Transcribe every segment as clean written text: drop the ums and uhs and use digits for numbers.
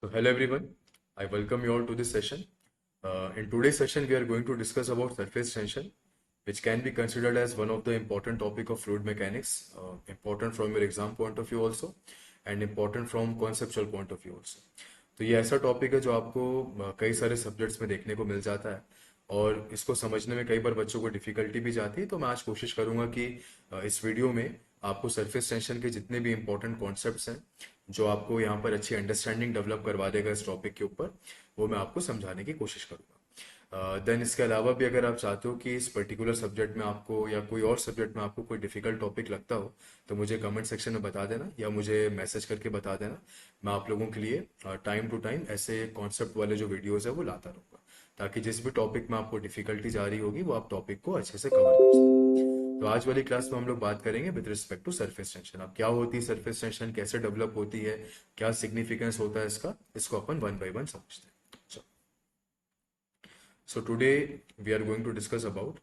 So hello everyone, I welcome you all to this session. In today's session, we are going to discuss about surface tension, which can be considered as one of the important topic of fluid mechanics, important from your exam point of view also, and important from conceptual point of view also. तो ये ऐसा topic है जो आपको कई सारे subjects में देखने को मिल जाता है और इसको समझने में कई बार बच्चों को डिफिकल्टी भी जाती है। तो मैं आज कोशिश करूंगा कि इस वीडियो में आपको सरफेस टेंशन के जितने भी इंपॉर्टेंट कॉन्सेप्ट्स हैं जो आपको यहाँ पर अच्छी अंडरस्टैंडिंग डेवलप करवा देगा इस टॉपिक के ऊपर, वो मैं आपको समझाने की कोशिश करूंगा। देन इसके अलावा भी अगर आप चाहते हो कि इस पर्टिकुलर सब्जेक्ट में आपको या कोई और सब्जेक्ट में आपको कोई डिफिकल्ट टॉपिक लगता हो तो मुझे कमेंट सेक्शन में बता देना या मुझे मैसेज करके बता देना। मैं आप लोगों के लिए टाइम टू टाइम ऐसे कॉन्सेप्ट वाले जो वीडियोस है वो लाता रहूँगा, ताकि जिस भी टॉपिक में आपको डिफिकल्टीज आ रही होगी वो आप टॉपिक को अच्छे से कवर कर सकें। तो आज वाली क्लास में हम लोग बात करेंगे with respect to surface tension. अब क्या होती है सरफेस टेंशन, कैसे डेवलप होती है, क्या सिग्निफिकेंस होता है इसका, इसको अपन वन बाय वन समझते हैं। So today we are going to discuss about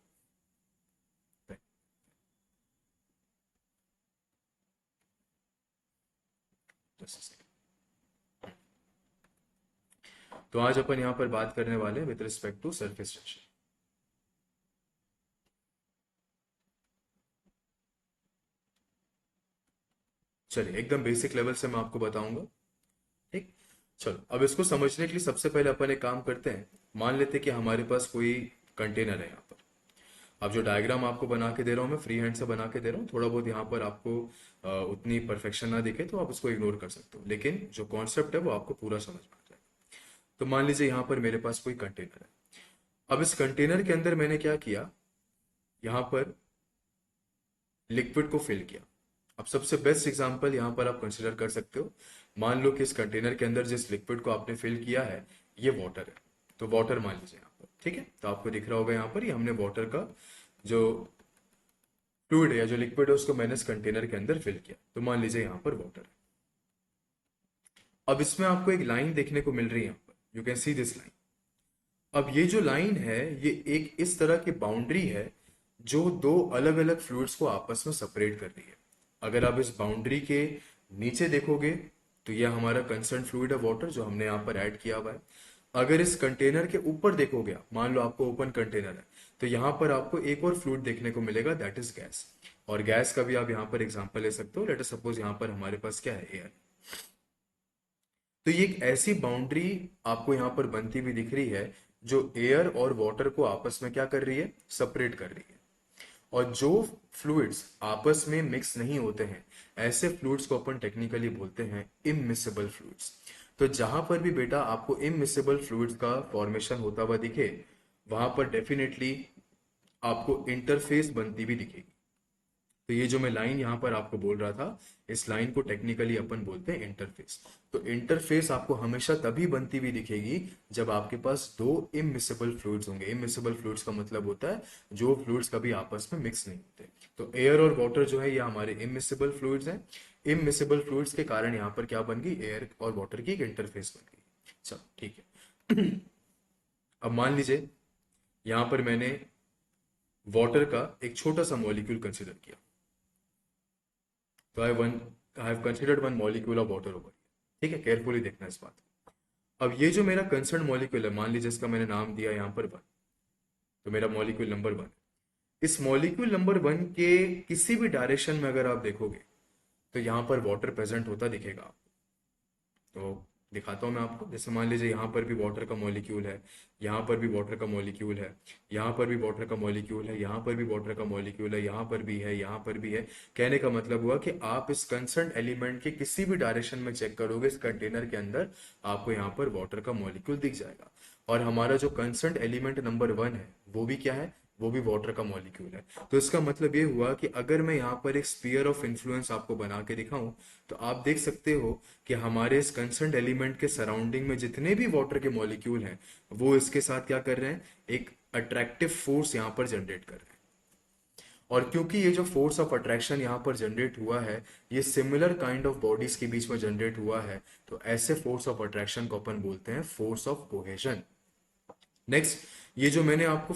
just a second. तो आज अपन यहाँ पर बात करने वाले हैं with respect to surface tension. चलिए एकदम बेसिक लेवल से मैं आपको बताऊंगा। ठीक, चलो अब इसको समझने के लिए सबसे पहले अपन एक काम करते हैं। मान लेते हैं कि हमारे पास कोई कंटेनर है यहाँ पर। अब जो डायग्राम आपको बना के दे रहा हूँ मैं फ्री हैंड से बना के दे रहा हूँ, थोड़ा बहुत यहाँ पर आपको उतनी परफेक्शन ना दिखे तो आप उसको इग्नोर कर सकते हो, लेकिन जो कॉन्सेप्ट है वो आपको पूरा समझ में आ जाएगा। तो मान लीजिए यहाँ पर मेरे पास कोई कंटेनर है। अब इस कंटेनर के अंदर मैंने क्या किया, यहाँ पर लिक्विड को फिल किया। अब सबसे बेस्ट एग्जांपल यहाँ पर आप कंसिडर कर सकते हो। मान लो कि इस कंटेनर के अंदर जिस लिक्विड को आपने फिल किया है ये वाटर है, तो वाटर मान लीजिए यहाँ पर। ठीक है, तो आपको दिख रहा होगा यहाँ पर ये हमने वाटर का जो फ्लूइड है या जो लिक्विड है उसको मैंने इस कंटेनर के अंदर फिल किया, तो मान लीजिए यहाँ पर वाटर है। अब इसमें आपको एक लाइन देखने को मिल रही है यहाँ पर, you can see this line. अब ये जो लाइन है ये एक इस तरह की बाउंड्री है जो दो अलग अलग फ्लूइड्स को आपस में सेपरेट कर रही है। अगर आप इस बाउंड्री के नीचे देखोगे तो ये हमारा कंसर्न फ्लूइड है वाटर, जो हमने यहाँ पर ऐड किया हुआ है। अगर इस कंटेनर के ऊपर देखोगे, मान लो आपको ओपन कंटेनर है, तो यहाँ पर आपको एक और फ्लूइड देखने को मिलेगा, दैट इज गैस। और गैस का भी आप यहाँ पर एग्जांपल ले सकते हो। लेट अस सपोज यहाँ पर हमारे पास क्या है, एयर। तो ये एक ऐसी बाउंड्री आपको यहाँ पर बनती हुई दिख रही है जो एयर और वाटर को आपस में क्या कर रही है, सेपरेट कर रही है। और जो फ्लूइड्स आपस में मिक्स नहीं होते हैं ऐसे फ्लूइड्स को अपन टेक्निकली बोलते हैं इममिसेबल फ्लूइड्स। तो जहां पर भी बेटा आपको इममिसेबल फ्लूइड्स का फॉर्मेशन होता हुआ दिखे, वहां पर डेफिनेटली आपको इंटरफेस बनती भी दिखेगी। तो ये जो मैं लाइन यहाँ पर आपको बोल रहा था, इस लाइन को टेक्निकली अपन बोलते हैं इंटरफेस। तो इंटरफेस आपको हमेशा तभी बनती हुई दिखेगी जब आपके पास दो इममिसेबल फ्लूइड्स होंगे। इममिसेबल फ्लूइड्स का मतलब होता है जो फ्लूइड्स कभी आपस में मिक्स नहीं होते। तो एयर और वाटर जो है ये हमारे इममिसेबल फ्लूइड्स हैं। इममिसेबल फ्लूइड्स के कारण यहाँ पर क्या बन गई, एयर और वाटर की एक इंटरफेस बन गई। चलो ठीक है। अब मान लीजिए यहाँ पर मैंने वाटर का एक छोटा सा मॉलिक्यूल कंसिडर किया। तो I have considered one molecule of water over. ठीक है, केयरफुली देखना इस बात को। अब ये जो मेरा कंसर्न मॉलिक्यूल है, मान लीजिए इसका मैंने नाम दिया यहाँ पर वन, तो मेरा मॉलिक्यूल नंबर वन। इस मॉलिक्यूल नंबर वन के किसी भी डायरेक्शन में अगर आप देखोगे तो यहाँ पर वाटर प्रेजेंट होता दिखेगा आपको। तो दिखाता हूँ मैं आपको। जैसे मान लीजिए यहाँ पर भी वाटर का मॉलिक्यूल है, यहाँ पर भी वाटर का मॉलिक्यूल है, यहाँ पर भी वाटर का मॉलिक्यूल है, यहाँ पर भी वाटर का मॉलिक्यूल है, यहाँ पर भी है, यहाँ पर भी है। कहने का मतलब हुआ कि आप इस कंसर्न एलिमेंट के किसी भी डायरेक्शन में चेक करोगे इस कंटेनर के अंदर, आपको यहाँ पर वाटर का मॉलिक्यूल दिख जाएगा। और हमारा जो कंसर्न एलिमेंट नंबर वन है वो भी क्या है, वो भी वाटर का मॉलिक्यूल है। तो इसका मतलब ये हुआ कि अगर मैं यहाँ पर एक स्पीयर ऑफ इन्फ्लुएंस आपको बना के दिखाऊं तो आप देख सकते हो कि हमारे इस कंसर्न एलिमेंट के सराउंडिंग में जितने भी वाटर के मॉलिक्यूल हैं वो इसके साथ क्या कर रहे हैं, एक अट्रैक्टिव फोर्स यहाँ पर जनरेट कर रहे हैं। और क्योंकि ये जो फोर्स ऑफ अट्रैक्शन यहाँ पर जनरेट हुआ है ये सिमिलर काइंड ऑफ बॉडीज के बीच में जनरेट हुआ है, तो ऐसे फोर्स ऑफ अट्रैक्शन को अपन बोलते हैं फोर्स ऑफ कोहेजन। नेक्स्ट, ये जो मैंने आपको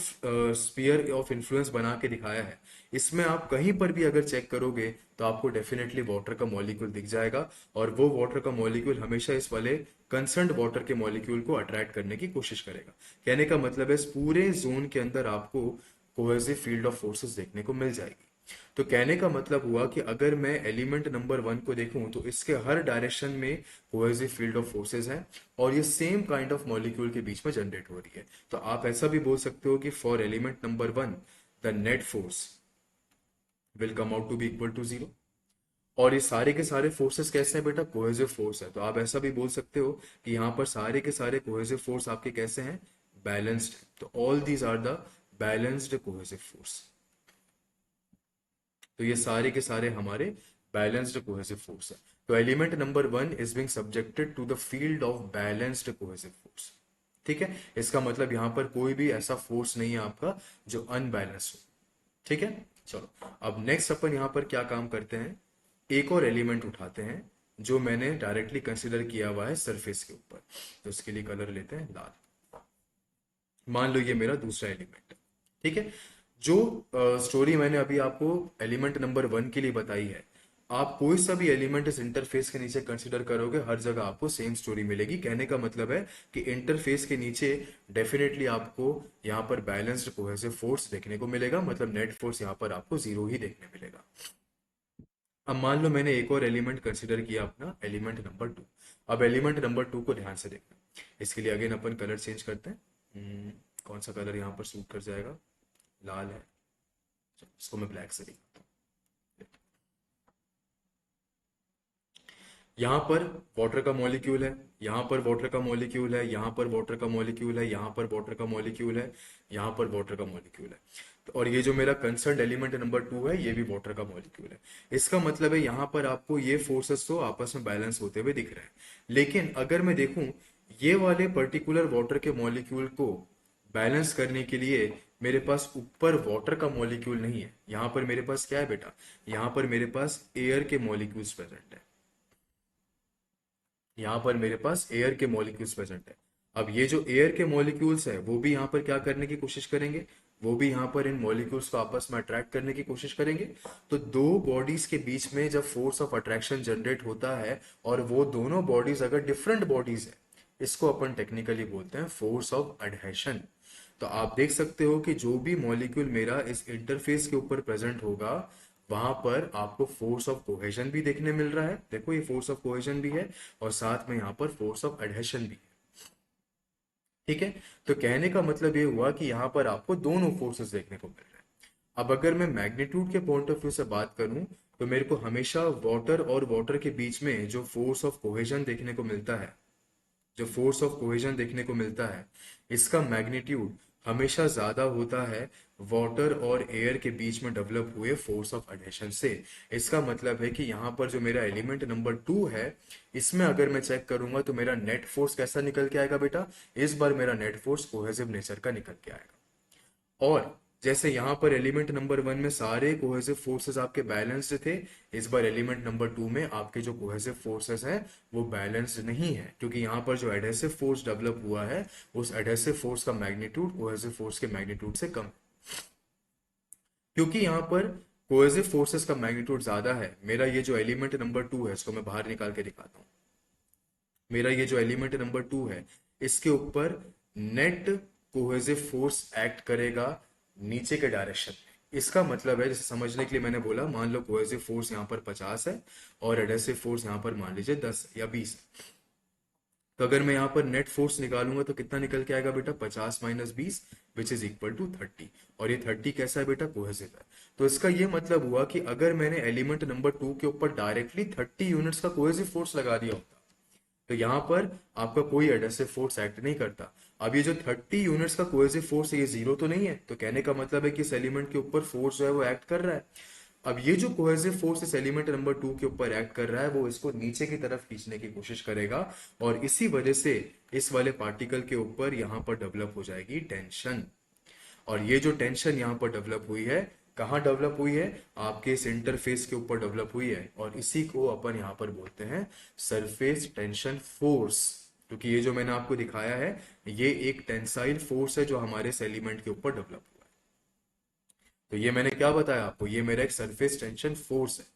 स्पीयर ऑफ इन्फ्लुएंस बना के दिखाया है, इसमें आप कहीं पर भी अगर चेक करोगे तो आपको डेफिनेटली वाटर का मॉलिक्यूल दिख जाएगा, और वो वाटर का मॉलिक्यूल हमेशा इस वाले कंसर्न्ड वाटर के मॉलिक्यूल को अट्रैक्ट करने की कोशिश करेगा। कहने का मतलब है इस पूरे जोन के अंदर आपको कोहेसिव फील्ड ऑफ फोर्सेस देखने को मिल जाएगी। तो कहने का मतलब हुआ कि अगर मैं एलिमेंट नंबर 1 को देखूं तो इसके हर डायरेक्शन में कोहेसिव फील्ड ऑफ फोर्सेस हैं, और ये सेम काइंड ऑफ मॉलिक्यूल के बीच में जनरेट हो रही है। तो आप ऐसा भी बोल सकते हो कि for element number 1 the net force will come out to be equal to 0। और ये सारे के सारे फोर्सेस कैसे हैं बेटा? कोहेसिव फोर्स है। तो आप ऐसा भी बोल सकते हो कि यहाँ पर सारे के सारे कोहेसिव फोर्स आपके कैसे हैं? बैलेंस्ड। तो all these are the balanced cohesive force. तो ये सारे के सारे हमारे बैलेंस्ड कोहेसिव फोर्स है। तो element number 1 is being subjected to the field of balanced cohesive force. ठीक है, इसका मतलब यहां पर कोई भी ऐसा फोर्स नहीं है आपका जो अनबैलेंस्ड हो। ठीक है, चलो अब नेक्स्ट अपन यहां पर क्या काम करते हैं, एक और एलिमेंट उठाते हैं जो मैंने डायरेक्टली कंसिडर किया हुआ है सरफेस के ऊपर। तो इसके लिए कलर लेते हैं लाल। मान लो ये मेरा दूसरा एलिमेंट है। ठीक है, जो स्टोरी मैंने अभी आपको एलिमेंट नंबर 1 के लिए बताई है, आप कोई सा भी एलिमेंट इस इंटरफेस के नीचे कंसिडर करोगे हर जगह आपको सेम स्टोरी मिलेगी। कहने का मतलब है कि इंटरफेस के नीचे डेफिनेटली आपको यहाँ पर बैलेंस्ड कोहेसिव फोर्स देखने को मिलेगा, मतलब नेट फोर्स यहाँ पर आपको जीरो ही देखने मिलेगा। अब मान लो मैंने एक और एलिमेंट कंसिडर किया अपना एलिमेंट नंबर 2। अब एलिमेंट नंबर 2 को ध्यान से देखना। इसके लिए अगेन अपन कलर चेंज करते हैं। कौन सा कलर यहाँ पर सूट कर जाएगा? लाल है। चलो, इसको मैं ब्लैक से दिखाता हूँ। यहाँ पर वाटर का मॉलिक्यूल है, यहाँ पर वाटर का मॉलिक्यूल है, यहाँ पर वाटर का मॉलिक्यूल है, यहाँ पर वाटर का मॉलिक्यूल है, यहाँ पर वाटर का मॉलिक्यूल है। तो और ये जो मेरा कंसर्न एलिमेंट नंबर 2 है, ये भी वाटर का मॉलिक्यूल है। इसका मतलब है यहाँ पर आपको ये फोर्सेस तो आपस में बैलेंस होते हुए दिख रहे हैं। लेकिन अगर मैं देखूं ये वाले पर्टिकुलर वाटर के मॉलिक्यूल को बैलेंस करने के लिए मेरे पास ऊपर वाटर का मॉलिक्यूल नहीं है। यहाँ पर मेरे पास क्या है बेटा? यहाँ पर मेरे पास एयर के मॉलिक्यूल्स प्रेजेंट है। यहाँ पर मेरे पास एयर के मॉलिक्यूल्स प्रेजेंट है। अब ये जो एयर के मॉलिक्यूल्स है वो भी यहाँ पर क्या करने की कोशिश करेंगे? वो भी यहाँ पर इन मॉलिक्यूल्स को आपस में अट्रैक्ट करने की कोशिश करेंगे। तो दो बॉडीज के बीच में जब फोर्स ऑफ अट्रैक्शन जनरेट होता है, और वो दोनों बॉडीज अगर डिफरेंट बॉडीज है, इसको अपन टेक्निकली बोलते हैं फोर्स ऑफ अडहेशन। तो आप देख सकते हो कि जो भी मॉलिक्यूल मेरा इस इंटरफेस के ऊपर प्रेजेंट होगा, वहां पर आपको फोर्स ऑफ कोहेजन भी देखने मिल रहा है। देखो ये फोर्स ऑफ कोहेजन भी है, और साथ में यहाँ पर फोर्स ऑफ एडहेशन भी है। ठीक है, तो कहने का मतलब ये हुआ कि यहाँ पर आपको दोनों फोर्सेस देखने को मिल रहे हैं। अब अगर मैं मैग्नीट्यूड के पॉइंट ऑफ व्यू से बात करूं, तो मेरे को हमेशा वाटर और वाटर के बीच में जो फोर्स ऑफ कोहेजन देखने को मिलता है, जो फोर्स ऑफ कोहेजन देखने को मिलता है, इसका मैग्नीट्यूड हमेशा ज्यादा होता है वाटर और एयर के बीच में डेवलप हुए फोर्स ऑफ एडहेशन से। इसका मतलब है कि यहाँ पर जो मेरा एलिमेंट नंबर 2 है, इसमें अगर मैं चेक करूंगा तो मेरा नेट फोर्स कैसा निकल के आएगा बेटा? इस बार मेरा नेट फोर्स कोहेसिव नेचर का निकल के आएगा। और जैसे यहां पर एलिमेंट नंबर 1 में सारे कोहेसिव फोर्सेस आपके बैलेंस्ड थे, इस बार एलिमेंट नंबर 2 में आपके जो कोहेसिव फोर्सेस हैं वो बैलेंस्ड नहीं है, क्योंकि यहां पर जो एडहेसिव फोर्स डेवलप हुआ है उस एडहेसिव फोर्स का मैग्नीट्यूड कोहेसिव फोर्स के मैग्नीट्यूड से कम है। क्योंकि यहाँ पर कोहेसिव फोर्सेस का मैग्नीट्यूड ज्यादा है, मेरा ये जो एलिमेंट नंबर 2 है इसको मैं बाहर निकाल के दिखाता हूँ। मेरा ये जो एलिमेंट नंबर 2 है, इसके ऊपर नेट कोहेसिव फोर्स एक्ट करेगा नीचे के डायरेक्शन में। इसका मतलब है, जैसे समझने के लिए मैंने बोला, मान लो कोहेसिव फोर्स यहाँ पर 50 है और एडहेसिव फोर्स यहाँ पर मान लीजिए 10 या 20 है। तो अगर मैं यहाँ पर नेट फोर्स निकालूंगा तो कितना निकल के आएगा बेटा? 50 minus 20 which is equal to 30। और ये 30 कैसा है बेटा? कोहेसिव है। तो इसका ये मतलब हुआ कि अगर मैंने एलिमेंट नंबर 2 के ऊपर डायरेक्टली 30 यूनिट्स का कोहेसिव फोर्स लगा दिया होता, तो यहाँ पर आपका कोई एडहेसिव फोर्स एक्ट नहीं करता। अब ये जो 30 यूनिट्स का कोहेसिव फोर्स है, ये जीरो तो नहीं है। तो कहने का मतलब है कि इस एलिमेंट के ऊपर फोर्स जो है वो एक्ट कर रहा है। अब ये जो कोहेसिव फोर्स इस एलिमेंट नंबर 2 के ऊपर एक्ट कर रहा है, वो इसको नीचे की तरफ खींचने की कोशिश करेगा, और इसी वजह से इस वाले पार्टिकल के ऊपर यहाँ पर डेवलप हो जाएगी टेंशन। और ये जो टेंशन यहाँ पर डेवलप हुई है, कहाँ डेवलप हुई है? आपके इस इंटरफेस के ऊपर डेवलप हुई है, और इसी को अपन यहाँ पर बोलते हैं सरफेस टेंशन फोर्स। क्योंकि ये जो मैंने आपको दिखाया है ये एक टेंसाइल फोर्स है जो हमारे इस एलिमेंट के ऊपर डेवलप हुआ है। तो ये मैंने क्या बताया आपको, ये मेरा एक सरफेस टेंशन फोर्स है।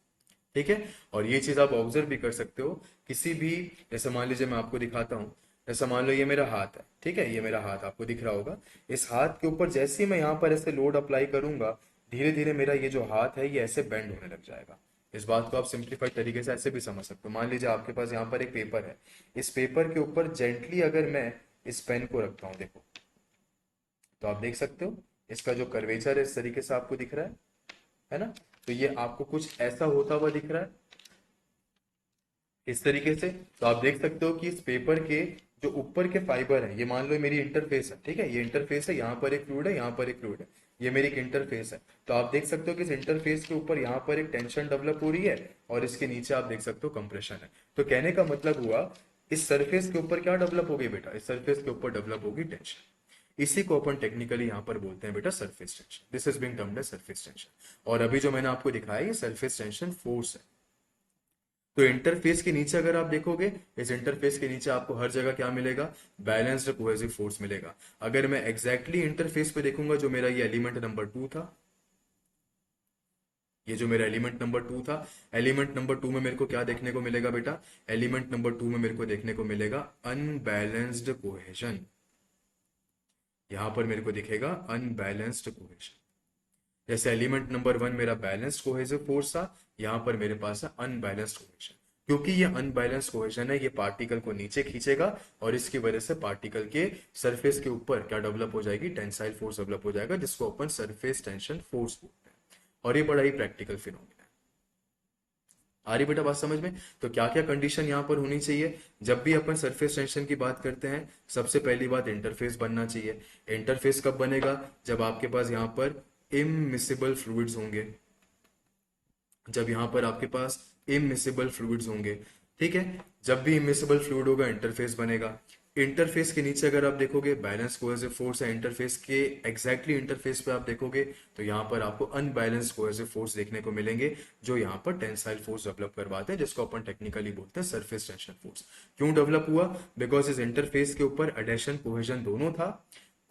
ठीक है। और ये चीज आप ऑब्जर्व भी कर सकते हो किसी भी, जैसे मान लीजिए मैं आपको दिखाता हूँ, जैसे मान लो ये मेरा हाथ है, ठीक है, ये मेरा हाथ आपको दिख रहा होगा। इस हाथ के ऊपर जैसे ही मैं यहाँ पर ऐसे लोड अप्लाई करूंगा, धीरे धीरे मेरा ये जो हाथ है ये ऐसे बेंड होने लग जाएगा। इस बात को आप सिंप्लीफाइड तरीके से ऐसे भी समझ सकते हो। मान लीजिए आपके पास यहाँ पर एक पेपर है, इस पेपर के ऊपर जेंटली अगर मैं इस पेन को रखता हूँ, देखो, तो आप देख सकते हो इसका जो कर्वेचर है इस तरीके से आपको दिख रहा है ना। तो ये आपको कुछ ऐसा होता हुआ दिख रहा है इस तरीके से। तो आप देख सकते हो कि इस पेपर के जो ऊपर के फाइबर है, ये मान लो मेरी इंटरफेस है, ठीक है, ये इंटरफेस है, यहाँ पर एक फ्लूइड है, यहाँ पर एक फ्लूइड है, ये मेरी एक इंटरफेस है। तो आप देख सकते हो कि इस इंटरफेस के ऊपर यहाँ पर एक टेंशन डेवलप हो रही है और इसके नीचे आप देख सकते हो कंप्रेशन है। तो कहने का मतलब हुआ इस सरफेस के ऊपर क्या डेवलप हो गई बेटा, इस सरफेस के ऊपर डेवलप होगी टेंशन। इसी को अपन टेक्निकली यहाँ पर बोलते हैं बेटा surface tension. This is being termed as surface tension. और अभी जो मैंने आपको दिखाया ये सरफेस टेंशन फोर्स है। तो इंटरफेस के नीचे अगर आप देखोगे, इस इंटरफेस के नीचे आपको हर जगह क्या मिलेगा, बैलेंस्ड कोहेसिव फोर्स मिलेगा। अगर मैं एग्जैक्टली इंटरफेस पे देखूंगा, जो मेरा ये एलिमेंट नंबर 2 था, ये जो मेरा एलिमेंट नंबर 2 था, एलिमेंट नंबर 2 में मेरे को क्या देखने को मिलेगा बेटा, एलिमेंट नंबर 2 में मेरे को देखने को मिलेगा अनबैलेंस्ड कोहेजन। यहां पर मेरे को दिखेगा अनबैलेंस्ड कोहेजन। जैसे एलिमेंट नंबर 1 मेरा बैलेंस्ड कोहेसिव फोर्स था, यहां पर मेरे पास है अनबैलेंस्ड कोहेजन। क्योंकि ये अनबैलेंस्ड कोहेजन है, ये पार्टिकल को नीचे खींचेगा और इसकी वजह से पार्टिकल के सरफेस के ऊपर क्या डेवलप हो जाएगी, टेंसाइल फोर्स डेवलप हो जाएगा, जिसको अपन सरफेस टेंशन फोर्स बोलते हैं। और ये बड़ा ही प्रैक्टिकल फिनोमिना है। आ रही बेटा बात समझ में। तो क्या क्या कंडीशन यहाँ पर होनी चाहिए जब भी अपन सरफेस टेंशन की बात करते हैं, सबसे पहली बात इंटरफेस बनना चाहिए। इंटरफेस कब बनेगा, जब आपके पास यहाँ पर इममिसिबल फ्लूइड्स होंगे, जब यहाँ पर आपके पास इमिसिबल फ्लूइड्स होंगे। ठीक है, जब भी इमिसिबल फ्लूइड होगा इंटरफेस बनेगा। इंटरफेस के नीचे अगर आप देखोगे बैलेंस कोहेसिव फोर्स है, इंटरफेस के एग्जैक्टली इंटरफेस पे आप देखोगे तो यहाँ पर आपको अनबैलेंस कोहेसिव फोर्स देखने को मिलेंगे, जो यहाँ पर टेंसाइल फोर्स डेवलप करवाते हैं, जिसको अपन टेक्निकली बोलते हैं सरफेस टेंशन फोर्स। क्यों डेवलप हुआ, बिकॉज इस इंटरफेस के ऊपर एडेशन कोहेजन दोनों था।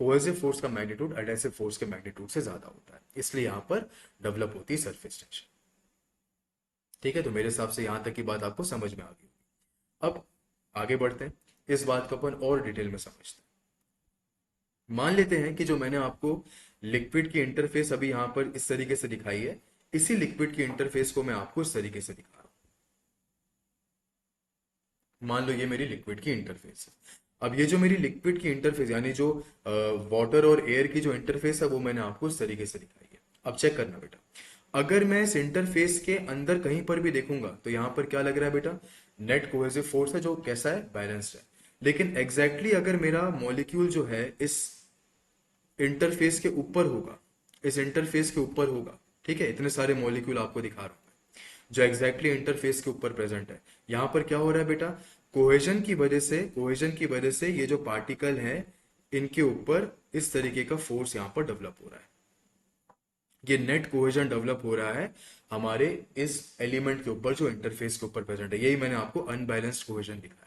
कोहेसिव फोर्स का मैग्नीट्यूड एडेसिव फोर्स के मैग्नीट्यूड से ज्यादा होता है, इसलिए यहाँ पर डेवलप होती है सरफेस टेंशन। ठीक है, तो मेरे हिसाब से यहां तक की बात आपको समझ में आ गई। अब आगे बढ़ते हैं, इस बात को अपन और डिटेल में समझते हैं। मान लेते हैं कि जो मैंने आपको लिक्विड की इंटरफेस अभी यहां पर इस तरीके से दिखाई है, इसी लिक्विड की इंटरफेस को मैं आपको इस तरीके से दिखा रहा हूं। मान लो ये मेरी लिक्विड की इंटरफेस है। अब ये जो मेरी लिक्विड की इंटरफेस यानी जो वाटर और एयर की जो इंटरफेस है वो मैंने आपको इस तरीके से दिखाई है। अब चेक करना बेटा, अगर मैं इस इंटरफेस के अंदर कहीं पर भी देखूंगा तो यहां पर क्या लग रहा है बेटा, नेट कोहेसिव फोर्स है जो कैसा है, बैलेंस्ड है। लेकिन एग्जैक्टली अगर मेरा मॉलिक्यूल जो है इस इंटरफेस के ऊपर होगा, इस इंटरफेस के ऊपर होगा, ठीक है, इतने सारे मॉलिक्यूल आपको दिखा रहा हूं मैं जो एग्जैक्टली इंटरफेस के ऊपर प्रेजेंट है। यहां पर क्या हो रहा है बेटा, कोहेजन की वजह से, कोहेजन की वजह से ये जो पार्टिकल है इनके ऊपर इस तरीके का फोर्स यहां पर डेवलप हो रहा है। ये नेट कोहेजन डेवलप हो रहा है हमारे इस एलिमेंट के ऊपर जो इंटरफेस के ऊपर प्रेजेंट है। यही मैंने आपको अनबैलेंस्ड कोहेजन दिखाया।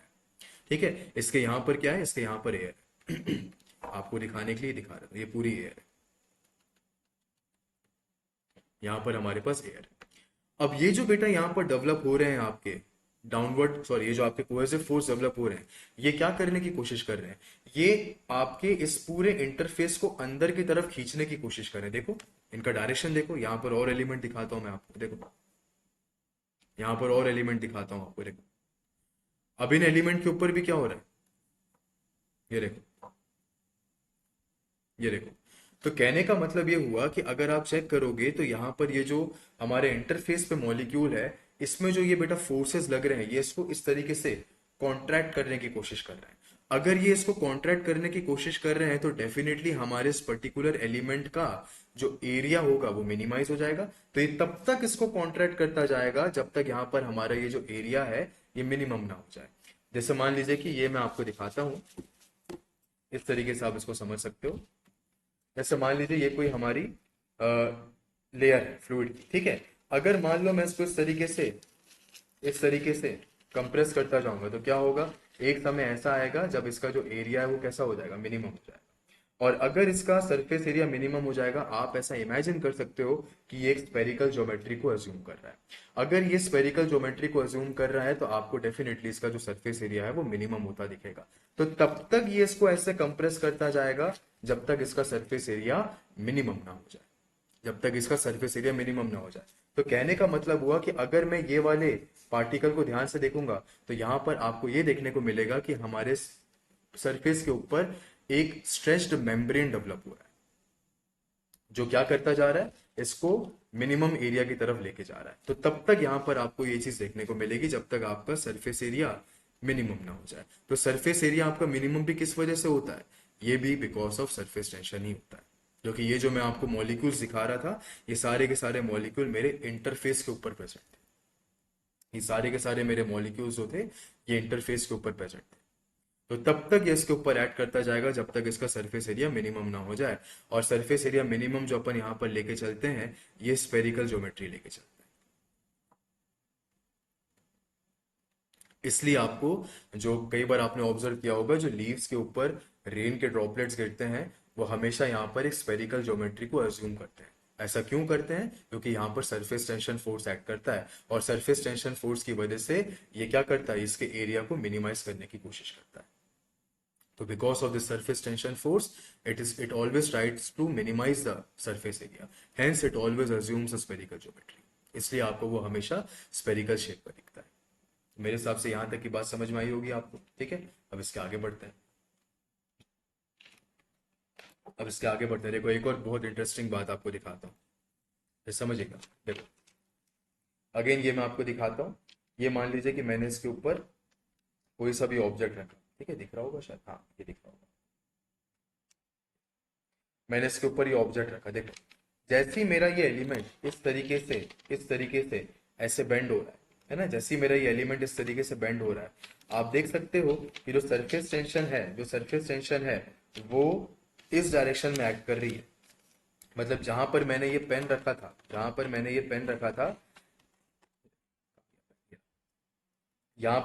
ठीक है, इसके यहां पर क्या है, इसके यहां पर एयर है। आपको दिखाने के लिए दिखा रहा हूं, ये पूरी एयर है, यहां पर हमारे पास एयर है। अब ये जो बेटा यहां पर डेवलप हो रहे हैं आपके डाउनवर्ड, सॉरी, ये जो आपके कोहेसिव फोर्स डेवलप हो रहे हैं, ये क्या करने की कोशिश कर रहे हैं, ये आपके इस पूरे इंटरफेस को अंदर की तरफ खींचने की कोशिश कर रहे हैं। देखो इनका डायरेक्शन देखो, यहां पर और एलिमेंट दिखाता हूं मैं आपको, देखो यहां पर और एलिमेंट दिखाता हूं आपको, देखो अब इन एलिमेंट के ऊपर भी क्या हो रहा है, ये देखो, ये देखो। तो कहने का मतलब ये हुआ कि अगर आप चेक करोगे तो यहां पर ये जो हमारे इंटरफेस पे मॉलिक्यूल है, इसमें जो ये बेटा फोर्सेस लग रहे हैं, ये इसको इस तरीके से कॉन्ट्रैक्ट करने की कोशिश कर रहे हैं। अगर ये इसको कॉन्ट्रैक्ट करने की कोशिश कर रहे हैं तो डेफिनेटली हमारे इस पर्टिकुलर एलिमेंट का जो एरिया होगा वो मिनिमाइज हो जाएगा। तो ये तब तक इसको कॉन्ट्रैक्ट करता जाएगा जब तक यहाँ पर हमारा ये जो एरिया है ये मिनिमम ना हो जाए। जैसे मान लीजिए कि ये मैं आपको दिखाता हूं, इस तरीके से आप इसको समझ सकते हो। जैसे मान लीजिए ये कोई हमारी लेयर है फ्लूइड की, ठीक है। अगर मान लो मैं इसको इस तरीके से कंप्रेस करता जाऊंगा तो क्या होगा, एक समय ऐसा आएगा जब इसका जो एरिया है वो कैसा हो जाएगा, मिनिमम हो जाएगा। और अगर इसका सरफेस एरिया मिनिमम हो जाएगा, आप ऐसा इमेजिन कर सकते हो कि ये एक स्पेरिकल ज्योमेट्री को अज्यूम कर रहा है। अगर ये स्पेरिकल ज्योमेट्री को अज्यूम कर रहा है तो आपको डेफिनेटली इसका जो सरफेस एरिया है वो मिनिमम होता दिखेगा। तो तब तक ये इसको ऐसे कंप्रेस करता जाएगा जब तक इसका सरफेस एरिया मिनिमम ना हो जाए, जब तक इसका सरफेस एरिया मिनिमम ना हो जाए। तो कहने का मतलब हुआ कि अगर मैं ये वाले पार्टिकल को ध्यान से देखूंगा तो यहां पर आपको ये देखने को मिलेगा कि हमारे सरफेस के ऊपर एक स्ट्रेच्ड मेम्ब्रेन डेवलप हो रहा है, जो क्या करता जा रहा है, इसको मिनिमम एरिया की तरफ लेके जा रहा है। तो तब तक यहां पर आपको ये चीज देखने को मिलेगी जब तक आपका सरफेस एरिया मिनिमम ना हो जाए। तो सरफेस एरिया आपका मिनिमम भी किस वजह से होता है, ये भी बिकॉज ऑफ सरफेस टेंशन ही होता है। क्योंकि ये जो मैं आपको मॉलिक्यूल्स दिखा रहा था, ये सारे के सारे मॉलिक्यूल मेरे इंटरफेस के ऊपर प्रेजेंट थे। ये सारे के सारे मेरे मॉलिक्यूल्स जो थे, ये इंटरफेस के ऊपर प्रेजेंट थे। तो तब तक ये इसके ऊपर ऐड करता जाएगा जब तक इसका सरफेस एरिया मिनिमम ना हो जाए। और सरफेस एरिया मिनिमम जो अपन यहाँ पर लेके चलते हैं, ये स्पेरिकल ज्योमेट्री लेके चलते हैं। इसलिए आपको, जो कई बार आपने ऑब्जर्व किया होगा, जो लीव्स के ऊपर रेन के ड्रॉपलेट्स गिरते हैं, वो हमेशा यहाँ पर एक स्पेरिकल ज्योमेट्री को अज्यूम करते हैं। ऐसा क्यों करते हैं, क्योंकि यहाँ पर सरफेस टेंशन फोर्स एक्ट करता है, और सरफेस टेंशन फोर्स की वजह से ये क्या करता है, इसके एरिया को मिनिमाइज करने की कोशिश करता है। So because of the surface tension force, it always tries to minimize the surface area. Hence it always assumes a spherical geometry. इसलिए आपको वो हमेशा स्पेरिकल शेप पर दिखता है। मेरे हिसाब से यहाँ तक की बात समझ में आई होगी आपको, ठीक है। अब इसके आगे बढ़ते हैं। देखो एक और बहुत इंटरेस्टिंग बात आपको दिखाता हूँ, फिर समझिएगा। देखो अगेन ये मैं आपको दिखाता हूँ। ये मान लीजिए कि मैंने इसके ऊपर कोई सा भी ऑब्जेक्ट रखा, ठीक है, दिख रहा होगा शायद, हाँ ये दिख रहा होगा। मैंने इसके ऊपर ये ऑब्जेक्ट रखा, देखो जैसे ही मेरा ये एलिमेंट इस तरीके से ऐसे बेंड हो रहा है ना, जैसे ही मेरा ये एलिमेंट इस तरीके से बेंड हो रहा है, आप देख सकते हो कि जो सरफेस टेंशन है वो इस डायरेक्शन में एक्ट कर रही है। मतलब जहां पर मैंने ये पेन रखा था, यहाँ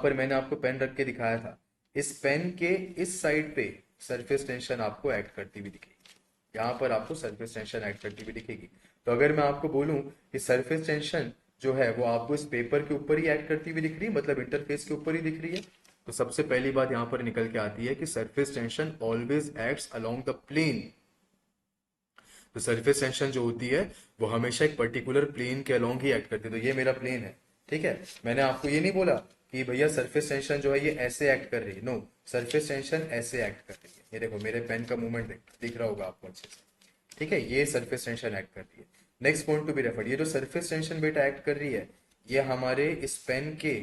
पर मैंने आपको पेन रख के दिखाया था, इस पेन के इस साइड पे सरफेस टेंशन आपको एक्ट करती हुई दिखेगी। यहाँ पर आपको सरफेस टेंशन एक्ट करती हुई दिखेगी। तो अगर मैं आपको बोलूं कि सरफेस टेंशन जो है वो आपको इस पेपर के ऊपर ही एक्ट करती हुई दिख रही है, मतलब इंटरफेस के ऊपर ही दिख रही है, तो सबसे पहली बात यहाँ पर निकल के आती है कि surface tension always acts along the plane. तो सरफेस टेंशन जो होती है वो हमेशा एक पर्टिकुलर प्लेन के अलोंग ही एक्ट करती है। तो ये मेरा प्लेन है, ठीक है। मैंने आपको ये नहीं बोला कि भैया सरफेस टेंशन जो है ये ऐसे एक्ट कर रही है, नो, सरफेस टेंशन ऐसे एक्ट कर रही है। ये देखो मेरे पेन का मूवमेंट दिख रहा होगा आपको अच्छे से, ठीक है, ये सरफेस टेंशन एक्ट कर रही है। Next point to be referred, ये जो सरफेस टेंशन बेटा एक्ट कर रही है, ये हमारे इस पेन के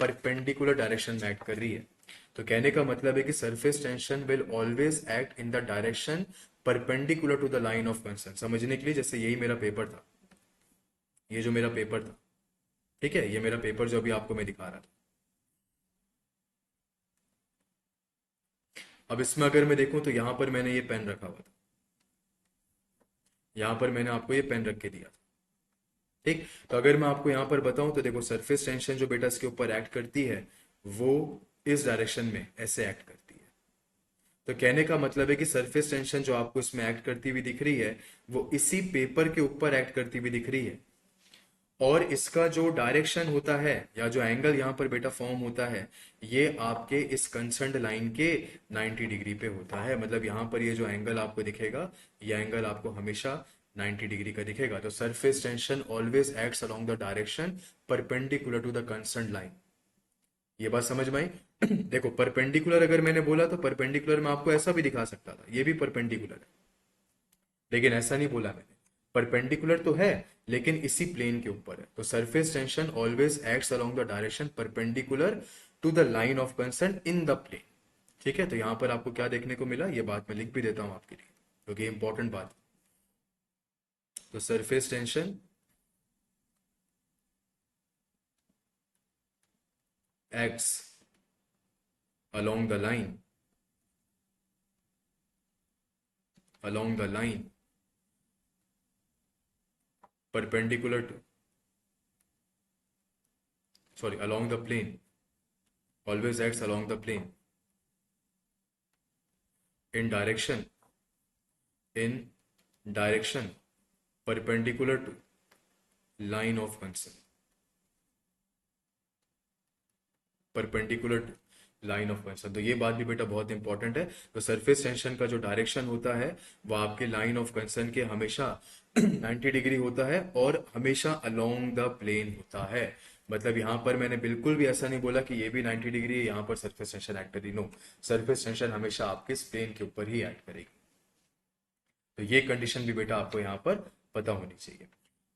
परपेंडिकुलर डायरेक्शन में एक्ट कर रही है। तो कहने का मतलब है कि surface tension will always act in the direction perpendicular to the line of concern. समझने के लिए, जैसे यही मेरा पेपर था, ये जो मेरा पेपर था, ठीक है, ये मेरा पेपर जो अभी आपको मैं दिखा रहा था। अब इसमें अगर मैं देखूं तो यहां पर मैंने ये पेन रखा हुआ था, यहां पर मैंने आपको ये पेन रख के दिया था, ठीक। तो अगर मैं आपको यहां पर बताऊं तो देखो सरफेस टेंशन जो बेटा इसके ऊपर एक्ट करती है वो इस डायरेक्शन में ऐसे एक्ट करती है। तो कहने का मतलब है कि सरफेस टेंशन जो आपको इसमें एक्ट करती हुई दिख रही है वो इसी पेपर के ऊपर एक्ट करती हुई दिख रही है। और इसका जो डायरेक्शन होता है या जो एंगल यहाँ पर बेटा फॉर्म होता है, ये आपके इस कंसर्न्ड लाइन के 90 डिग्री पे होता है। मतलब यहाँ पर ये जो एंगल आपको दिखेगा, ये एंगल आपको हमेशा 90 डिग्री का दिखेगा। तो surface tension always acts along the direction perpendicular to the concerned line. ये बात समझ में आई? देखो परपेंडिकुलर अगर मैंने बोला तो परपेंडिकुलर में आपको ऐसा भी दिखा सकता था, ये भी परपेंडिकुलर है, लेकिन ऐसा नहीं बोला मैंने। परपेंडिकुलर तो है लेकिन इसी प्लेन के ऊपर है। तो surface tension always acts along the direction perpendicular to the line of concern in the plane. ठीक है, तो यहां पर आपको क्या देखने को मिला, ये बात मैं लिख भी देता हूं आपके लिए क्योंकि इंपॉर्टेंट बात है। तो surface tension acts along the line along the line perpendicular to, sorry, along the plane always acts along the plane in direction perpendicular to line of concern, perpendicular to line of concern. तो ये बात भी बेटा बहुत important है। तो surface tension का जो डायरेक्शन होता है वो आपके लाइन ऑफ कंसर्न के हमेशा 90 डिग्री होता है और हमेशा अलोंग द प्लेन होता है। मतलब यहाँ पर मैंने बिल्कुल भी ऐसा नहीं बोला कि ये भी 90 डिग्री है, यहाँ पर सरफेस टेंशन एक्ट करी। नो, सरफेस टेंशन हमेशा आपके प्लेन के ऊपर ही एक्ट करेगी। तो ये कंडीशन भी बेटा आपको यहाँ पर पता होनी चाहिए।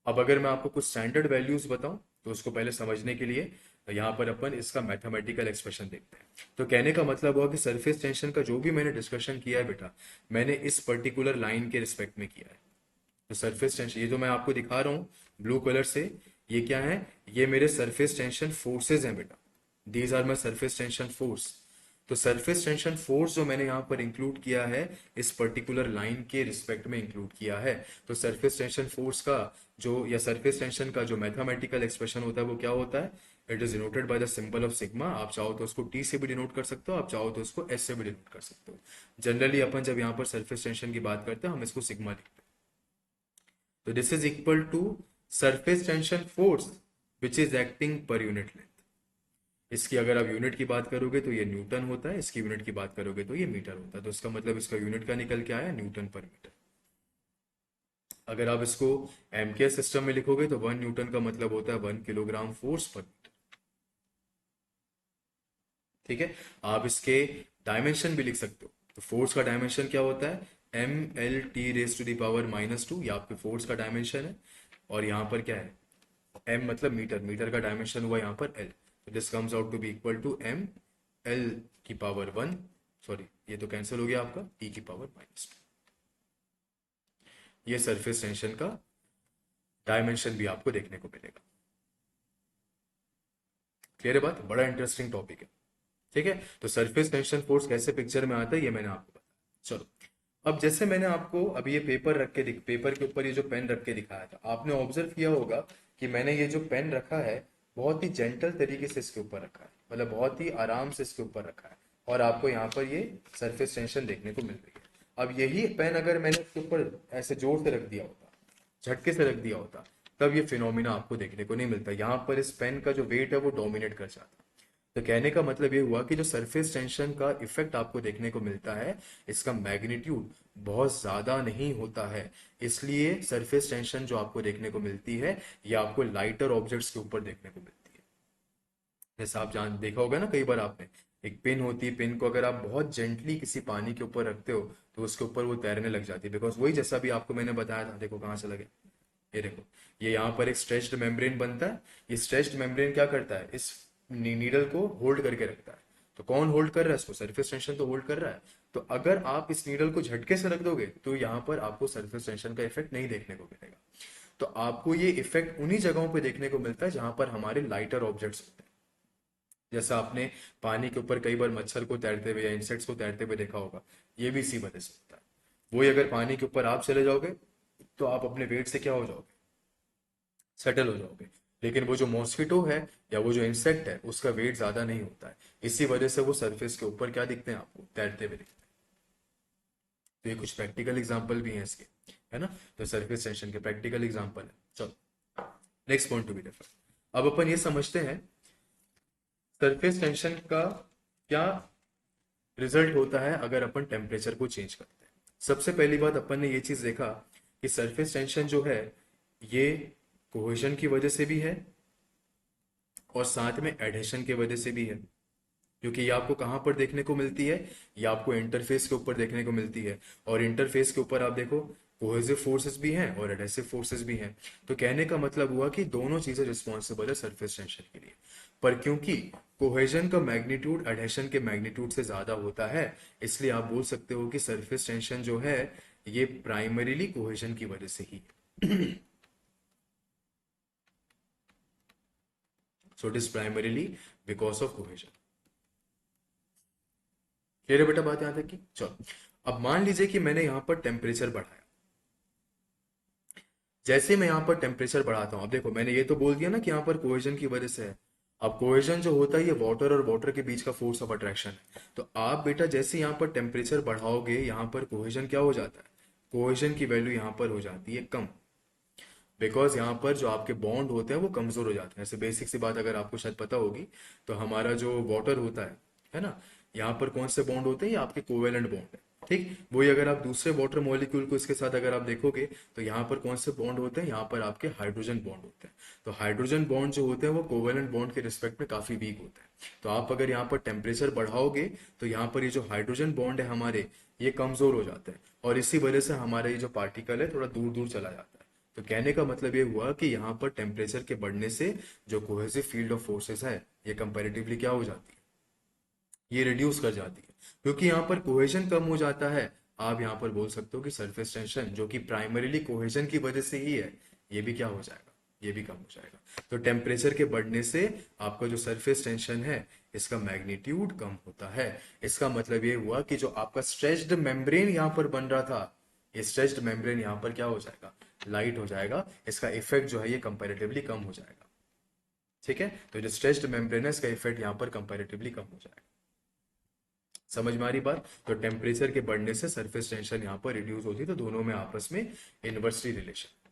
अब अगर मैं आपको कुछ स्टैंडर्ड वैल्यूज बताऊं तो उसको पहले समझने के लिए यहाँ पर अपन इसका मैथमेटिकल एक्सप्रेशन देखते हैं। तो कहने का मतलब हुआ कि सरफेस टेंशन का जो भी मैंने डिस्कशन किया है बेटा, मैंने इस पर्टिकुलर लाइन के रिस्पेक्ट में किया है। तो सरफेस टेंशन ये जो मैं आपको दिखा रहा हूँ ब्लू कलर से, ये क्या है? ये मेरे सरफेस टेंशन फोर्सेज हैं बेटा। These are my surface tension force. तो सरफेस टेंशन फोर्स जो मैंने यहाँ पर इंक्लूड किया है इस पर्टिकुलर लाइन के रिस्पेक्ट में इंक्लूड किया है। तो सरफेस टेंशन फोर्स का जो या सरफेस टेंशन का जो मैथमेटिकल एक्सप्रेशन होता है वो क्या होता है? It is denoted by the symbol of sigma. आप चाहो तो उसको टी से भी डिनोट कर सकते हो, आप चाहो तो उसको एस से भी डिनोट कर सकते हो। जनरली अपन जब यहाँ पर सरफेस टेंशन की बात करते हैं हम इसको सिग्मा लिखते हैं। तो this is equal to surface tension force which is acting per unit length. इसकी अगर आप यूनिट की बात करोगे तो ये न्यूटन होता है, इसकी यूनिट की बात करोगे तो ये मीटर होता है। तो इसका मतलब इसका यूनिट का निकल के आया न्यूटन पर मीटर। अगर आप इसको एमके सिस्टम में लिखोगे तो 1 न्यूटन का मतलब होता है 1 किलोग्राम फोर्स पर मीटर। ठीक है, आप इसके डायमेंशन भी लिख सकते हो। तो फोर्स का डायमेंशन क्या होता है? m l t⁻⁻², ये आपके फोर्स का डायमेंशन है। और यहाँ पर क्या है? m मतलब मीटर, मीटर का डायमेंशन हुआ यहाँ पर l। तो this comes out to be equal to m l⁻1, sorry ये तो कैंसिल हो गया आपका, e⁻²। ये सरफेस टेंशन का डायमेंशन भी आपको देखने को मिलेगा। क्लियर है बात? बड़ा इंटरेस्टिंग टॉपिक है। ठीक है, तो सरफेस टेंशन फोर्स कैसे पिक्चर में आता है ये मैंने आपको बताया। चलो, अब जैसे मैंने आपको अभी ये पेपर रख के पेपर के ऊपर ये जो पेन रख के दिखाया था, आपने ऑब्जर्व किया होगा कि मैंने ये जो पेन रखा है बहुत ही जेंटल तरीके से इसके ऊपर रखा है, मतलब बहुत ही आराम से इसके ऊपर रखा है। और आपको यहाँ पर ये सरफेस टेंशन देखने को मिल रही है। अब यही पेन अगर मैंने इसके ऊपर ऐसे जोर से रख दिया होता, झटके से रख दिया होता, तब ये फिनोमिना आपको देखने को नहीं मिलता। यहाँ पर इस पेन का जो वेट है वो डोमिनेट कर जाता। तो कहने का मतलब ये हुआ कि जो सरफेस टेंशन का इफेक्ट आपको देखने को मिलता है इसका मैग्नीट्यूड बहुत ज्यादा नहीं होता है। इसलिए सरफेस टेंशन जो आपको देखने को मिलती है ये आपको लाइटर ऑब्जेक्ट्स के ऊपर देखने को मिलती है। जैसा आप जान देखा होगा ना, कई बार आपने, एक पिन होती है, पिन को अगर आप बहुत जेंटली किसी पानी के ऊपर रखते हो तो उसके ऊपर वो तैरने लग जाती है। बिकॉज वही जैसा भी आपको मैंने बताया था, देखो कहाँ से लगे, ये देखो, ये यहाँ पर एक स्ट्रेच्ड मेम्ब्रेन बनता है। ये स्ट्रेच्ड मेम्ब्रेन क्या करता है? इस नीडल को होल्ड करके रखता है। तो कौन होल्ड कर रहा है इसको? सरफेस टेंशन तो होल्ड कर रहा है। तो अगर आप इस नीडल को झटके से रख दोगे तो यहाँ पर आपको सरफेस टेंशन का इफेक्ट नहीं देखने को मिलेगा। तो आपको ये इफेक्ट उन्हीं जगहों पे देखने को मिलता है जहां पर हमारे लाइटर ऑब्जेक्ट्स होते हैं। जैसा आपने पानी के ऊपर कई बार मच्छर को तैरते हुए या इंसेक्ट्स को तैरते हुए देखा होगा, ये भी इसी वजह से होता है। वही अगर पानी के ऊपर आप चले जाओगे तो आप अपने वेट से क्या हो जाओगे? सेटल हो जाओगे। लेकिन वो जो मॉस्किटो है या वो जो इंसेक्ट है उसका वेट ज्यादा नहीं होता है, इसी वजह से वो सरफेस के ऊपर क्या दिखते हैं? आपको तैरते हुए दिखते हैं। तो ये कुछ प्रैक्टिकल एग्जांपल भी हैं इसके, है ना? तो सरफेस टेंशन के प्रैक्टिकल एग्जांपल है। चलो, next point to be different. अब अपन ये समझते हैं सरफेस टेंशन का क्या रिजल्ट होता है अगर अपन टेम्परेचर को चेंज करते हैं। सबसे पहली बात अपन ने ये चीज देखा कि सरफेस टेंशन जो है ये कोहेशन की वजह से भी है और साथ में एडहेशन की वजह से भी है। क्योंकि ये आपको कहाँ पर देखने को मिलती है? ये आपको इंटरफेस के ऊपर देखने को मिलती है। और इंटरफेस के ऊपर आप देखो कोहेसिव फोर्सेस भी हैं और एडहेसिव फोर्सेस भी हैं। तो कहने का मतलब हुआ कि दोनों चीजें रिस्पॉन्सिबल है सरफेस टेंशन के लिए। पर क्योंकि कोहेजन का मैग्नीट्यूड एडहेशन के मैग्नीट्यूड से ज्यादा होता है, इसलिए आप बोल सकते हो कि सरफेस टेंशन जो है ये प्राइमरीली कोहेजन की वजह से ही है। So it is primarily because of cohesion. Clear है बेटा बात यहां तक की? चलो, अब मान लीजिए कि मैंने यहां पर टेम्परेचर बढ़ाया। जैसे मैं यहां पर टेम्परेचर बढ़ाता हूं, अब देखो मैंने ये तो बोल दिया ना कि यहां पर कोहेजन की वजह से है। अब कोहेजन जो होता है ये वाटर और वाटर के बीच का फोर्स ऑफ अट्रैक्शन है। तो आप बेटा जैसे यहाँ पर टेम्परेचर बढ़ाओगे, यहाँ पर कोहेजन क्या हो जाता है, कोहेजन की वैल्यू यहाँ पर हो जाती है कम। बिकॉज यहाँ पर जो आपके बॉन्ड होते हैं वो कमजोर हो जाते हैं। ऐसे बेसिक सी बात अगर आपको शायद पता होगी, तो हमारा जो वाटर होता है ना, यहाँ पर कौन से बॉन्ड होते हैं, ये आपके कोवेलेंट बॉन्ड है। ठीक वही अगर आप दूसरे वाटर मॉलिक्यूल को इसके साथ अगर आप देखोगे, तो यहाँ पर कौन से बॉन्ड होते हैं, यहाँ पर आपके हाइड्रोजन बॉन्ड होते हैं। तो हाइड्रोजन बॉन्ड जो होते हैं वो कोवेलेंट बॉन्ड के रिस्पेक्ट में काफी वीक होते हैं। तो आप अगर यहाँ पर टेम्परेचर बढ़ाओगे, तो यहाँ पर ये जो हाइड्रोजन बॉन्ड है हमारे, ये कमजोर हो जाते हैं, और इसी वजह से हमारा ये जो पार्टिकल है थोड़ा दूर दूर चला जाता है। तो कहने का मतलब ये हुआ कि यहाँ पर टेम्परेचर के बढ़ने से जो कोहेसिव फील्ड ऑफ फोर्सेस है, ये कंपैरेटिवली क्या हो जाती है, ये रिड्यूस कर जाती है। क्योंकि यहाँ पर कोहेजन कम हो जाता है, आप यहाँ पर बोल सकते हो कि सरफेस टेंशन जो कि प्राइमरीली कोहेजन की वजह से ही है, ये भी क्या हो जाएगा, ये भी कम हो जाएगा। तो टेम्परेचर के बढ़ने से आपका जो सरफेस टेंशन है, इसका मैग्नीट्यूड कम होता है। इसका मतलब ये हुआ कि जो आपका स्ट्रेच्ड मेम्ब्रेन यहाँ पर बन रहा था, ये स्ट्रेच्ड मेम्ब्रेन यहाँ पर क्या हो जाएगा, लाइट हो जाएगा। इसका इफेक्ट जो है ये कंपैरेटिवली कम हो जाएगा। ठीक है, तो जो स्ट्रेच्ड मेम्ब्रेन है, इसका इफेक्ट यहाँ पर कंपैरेटिवली कम हो जाएगा। समझ में आ रही बात। तो टेम्परेचर के बढ़ने से सरफेस टेंशन यहाँ पर रिड्यूस होती है, तो दोनों में आपस में इनवर्सली रिलेशन।